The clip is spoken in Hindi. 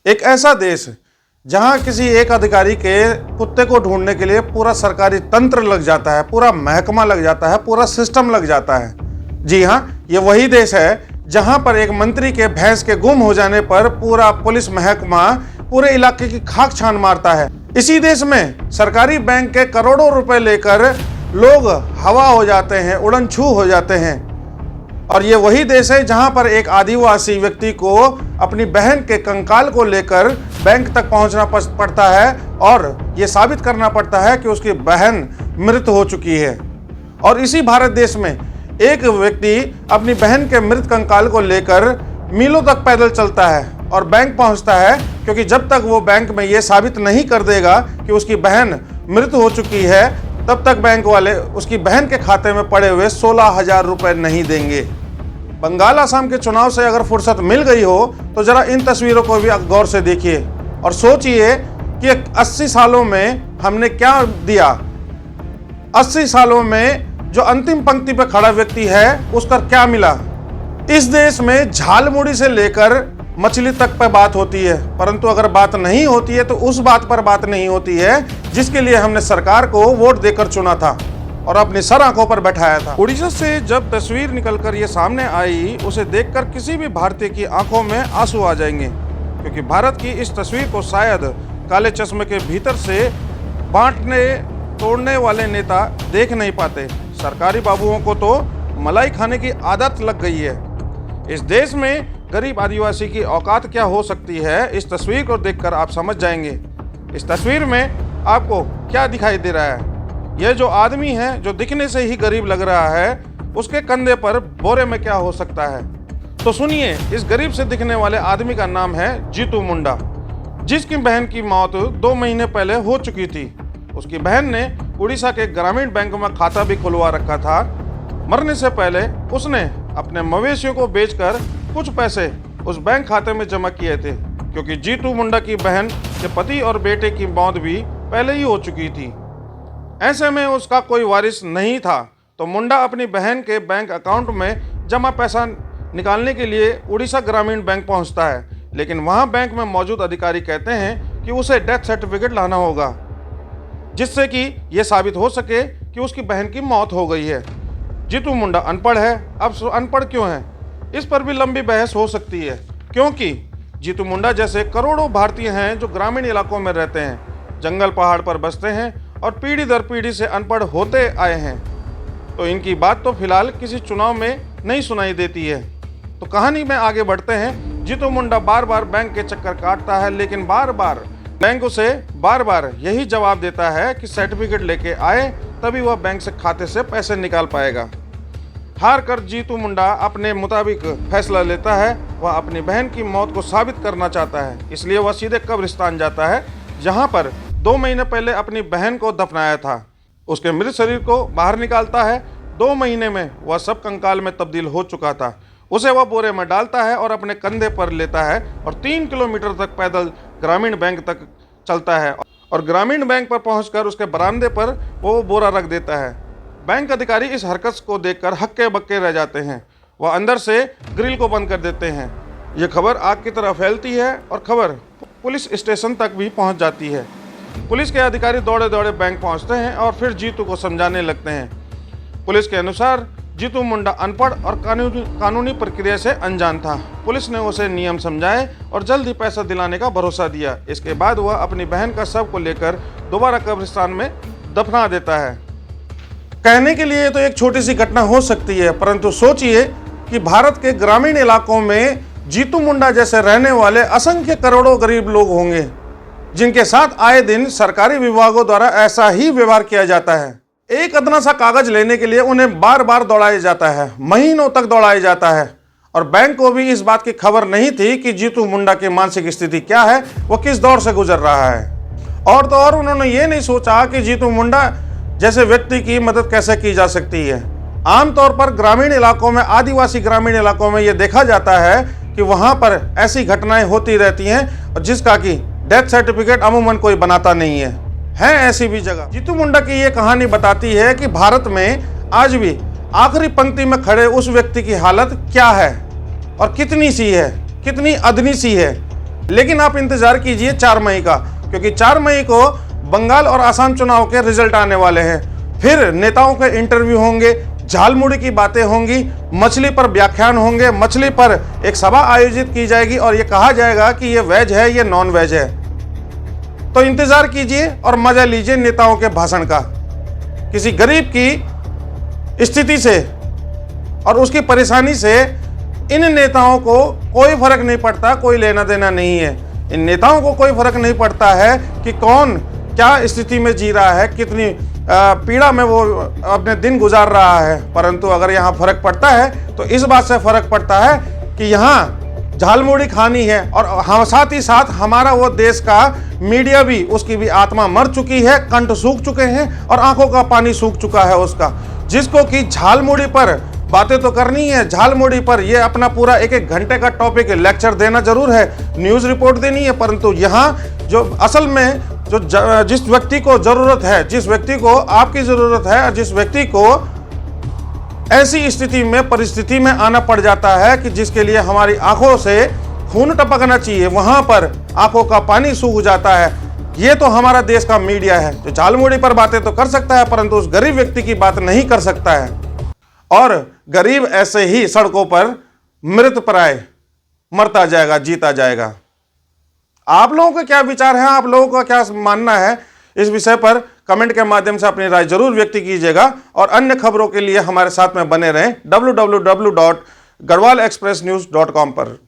एक ऐसा देश जहां किसी एक अधिकारी के कुत्ते को ढूंढने के लिए पूरा सरकारी तंत्र लग जाता है, पूरा महकमा लग जाता है, पूरा सिस्टम लग जाता है। जी हां, ये वही देश है जहां पर एक मंत्री के भैंस के गुम हो जाने पर पूरा पुलिस महकमा पूरे इलाके की खाक छान मारता है। इसी देश में सरकारी बैंक के करोड़ों रुपए लेकर लोग हवा हो जाते हैं, उड़न छू हो जाते हैं। और ये वही देश है जहां पर एक आदिवासी व्यक्ति को अपनी बहन के कंकाल को लेकर बैंक तक पहुंचना पड़ता है और ये साबित करना पड़ता है कि उसकी बहन मृत हो चुकी है। और इसी भारत देश में एक व्यक्ति अपनी बहन के मृत कंकाल को लेकर मीलों तक पैदल चलता है और बैंक पहुंचता है, क्योंकि जब तक वो बैंक में ये साबित नहीं कर देगा कि उसकी बहन मृत हो चुकी है, तब तक बैंक वाले उसकी बहन के खाते में पड़े हुए 16,000 रुपए नहीं देंगे। बंगाल असम के चुनाव से अगर फुर्सत मिल गई हो तो जरा इन तस्वीरों को भी गौर से देखिए और सोचिए कि 80 सालों में हमने क्या दिया। 80 सालों में जो अंतिम पंक्ति पर खड़ा व्यक्ति है उसका क्या मिला। इस देश में झालमुड़ी से लेकर मछली तक पर बात होती है, परंतु अगर बात नहीं होती है तो उस बात पर बात नहीं होती है जिसके लिए हमने सरकार को वोट देकर चुना था और अपनी सर आंखों पर बैठाया था। उड़ीसा से जब तस्वीर निकलकर ये सामने आई, उसे देखकर किसी भी भारतीय की आंखों में आंसू आ जाएंगे, क्योंकि भारत की इस तस्वीर को शायद काले चश्मे के भीतर से बांटने तोड़ने वाले नेता देख नहीं पाते। सरकारी बाबुओं को तो मलाई खाने की आदत लग गई है। इस देश में गरीब आदिवासी की औकात क्या हो सकती है, इस तस्वीर को देखकर आप समझ जाएंगे। इस तस्वीर में आपको क्या दिखाई दे रहा है? यह जो आदमी है, जो दिखने से ही गरीब लग रहा है, उसके कंधे पर बोरे में क्या हो सकता है? तो सुनिए, इस गरीब से दिखने वाले आदमी का नाम है जीतू मुंडा, जिसकी बहन की मौत 2 महीने पहले हो चुकी थी। उसकी बहन ने उड़ीसा के ग्रामीण बैंक में खाता भी खुलवा रखा था। मरने से पहले उसने अपने मवेशियों को बेचकर कुछ पैसे उस बैंक खाते में जमा किए थे, क्योंकि जीतू मुंडा की बहन के पति और बेटे की मौत भी पहले ही हो चुकी थी। ऐसे में उसका कोई वारिस नहीं था, तो मुंडा अपनी बहन के बैंक अकाउंट में जमा पैसा निकालने के लिए उड़ीसा ग्रामीण बैंक पहुंचता है, लेकिन वहां बैंक में मौजूद अधिकारी कहते हैं कि उसे डेथ सर्टिफिकेट लाना होगा, जिससे कि यह साबित हो सके कि उसकी बहन की मौत हो गई है। जीतू मुंडा अनपढ़ है। अब अनपढ़ क्यों है, इस पर भी लंबी बहस हो सकती है, क्योंकि जीतू मुंडा जैसे करोड़ों भारतीय हैं जो ग्रामीण इलाकों में रहते हैं, जंगल पहाड़ पर बसते हैं और पीढ़ी दर पीढ़ी से अनपढ़ होते आए हैं। तो इनकी बात तो फिलहाल किसी चुनाव में नहीं सुनाई देती है। तो कहानी में आगे बढ़ते हैं। जीतू मुंडा बार बार बैंक के चक्कर काटता है, लेकिन बार बार बैंक उसे बार बार यही जवाब देता है कि सर्टिफिकेट लेके आए तभी वह बैंक से खाते से पैसे निकाल पाएगा। हार कर जीतू मुंडा अपने मुताबिक फैसला लेता है। वह अपनी बहन की मौत को साबित करना चाहता है, इसलिए वह सीधे कब्रिस्तान जाता है, जहां पर 2 महीने पहले अपनी बहन को दफनाया था। उसके मृत शरीर को बाहर निकालता है। 2 महीने में वह सब कंकाल में तब्दील हो चुका था। उसे वह बोरे में डालता है और अपने कंधे पर लेता है और 3 किलोमीटर तक पैदल ग्रामीण बैंक तक चलता है और ग्रामीण बैंक पर पहुंचकर उसके बरामदे पर वो बोरा रख देता है। बैंक अधिकारी इस हरकत को देखकर हक्के बक्के रह जाते हैं। वह अंदर से ग्रिल को बंद कर देते हैं। ये खबर आग की तरह फैलती है और खबर पुलिस स्टेशन तक भी पहुंच जाती है। पुलिस के अधिकारी दौड़े दौड़े बैंक पहुंचते हैं और फिर जीतू को समझाने लगते हैं। पुलिस के अनुसार जीतू मुंडा अनपढ़ और कानूनी प्रक्रिया से अनजान था। पुलिस ने उसे नियम समझाए और जल्द ही पैसा दिलाने का भरोसा दिया। इसके बाद वह अपनी बहन का शव को लेकर दोबारा कब्रिस्तान में दफना देता है। कहने के लिए तो एक छोटी सी घटना हो सकती है, परंतु सोचिए कि भारत के ग्रामीण इलाकों में जीतू मुंडा जैसे रहने वाले असंख्य करोड़ों गरीब लोग होंगे, जिनके साथ आए दिन सरकारी विभागों द्वारा ऐसा ही व्यवहार किया जाता है। एक अदना सा कागज लेने के लिए उन्हें बार बार दौड़ाया जाता है, महीनों तक दौड़ाया जाता है, और बैंक को भी इस बात की खबर नहीं थी कि जीतू मुंडा की मानसिक स्थिति क्या है, वो किस दौर से गुजर रहा है। और तो और उन्होंने ये नहीं सोचा कि जीतू मुंडा जैसे व्यक्ति की मदद कैसे की जा सकती है। आमतौर पर ग्रामीण इलाकों में, आदिवासी ग्रामीण इलाकों में ये देखा जाता है कि वहाँ पर ऐसी घटनाएं होती रहती हैं और जिसका कि डेथ सर्टिफिकेट अमूमन कोई बनाता नहीं है ऐसी भी जगह। जीतू मुंडा की ये कहानी बताती है कि भारत में आज भी आखिरी पंक्ति में खड़े उस व्यक्ति की हालत क्या है और कितनी सी है, कितनी अदनी सी है। लेकिन आप इंतजार कीजिए 4 मई का, क्योंकि 4 मई को बंगाल और असम चुनाव के रिजल्ट आने वाले हैं। फिर नेताओं के इंटरव्यू होंगे, झालमुड़ी की बातें होंगी, मछली पर व्याख्यान होंगे, मछली पर एक सभा आयोजित की जाएगी और ये कहा जाएगा कि ये वेज है, ये नॉन वेज है। तो इंतजार कीजिए और मजा लीजिए नेताओं के भाषण का। किसी गरीब की स्थिति से और उसकी परेशानी से इन नेताओं को कोई फर्क नहीं पड़ता, कोई लेना देना नहीं है। इन नेताओं को कोई फर्क नहीं पड़ता है कि कौन क्या स्थिति में जी रहा है, कितनी पीड़ा में वो अपने दिन गुजार रहा है। परंतु अगर यहाँ फर्क पड़ता है तो इस बात से फर्क पड़ता है कि यहाँ झालमुड़ी खानी है, और हम साथ ही साथ हमारा वो देश का मीडिया भी, उसकी भी आत्मा मर चुकी है, कंठ सूख चुके हैं और आंखों का पानी सूख चुका है उसका। जिसको कि झालमुड़ी पर बातें तो करनी है, झालमुड़ी पर ये अपना पूरा 1-1 घंटे का टॉपिक लेक्चर देना जरूर है, न्यूज़ रिपोर्ट देनी है, परंतु यहाँ जो असल में जिस व्यक्ति को जरूरत है, जिस व्यक्ति को आपकी जरूरत है, जिस व्यक्ति को ऐसी स्थिति में, परिस्थिति में आना पड़ जाता है कि जिसके लिए हमारी आंखों से खून टपकना चाहिए, वहां पर आंखों का पानी सूख जाता है। ये तो हमारा देश का मीडिया है जो झालमुड़ी पर बातें तो कर सकता है, परंतु उस गरीब व्यक्ति की बात नहीं कर सकता है। और गरीब ऐसे ही सड़कों पर मृतप्राय मरता जाएगा, जीता जाएगा। आप लोगों का क्या विचार है, आप लोगों का क्या मानना है इस विषय पर कमेंट के माध्यम से अपनी राय जरूर व्यक्त कीजिएगा। और अन्य खबरों के लिए हमारे साथ में बने रहें www.garhwalexpressnews.com पर।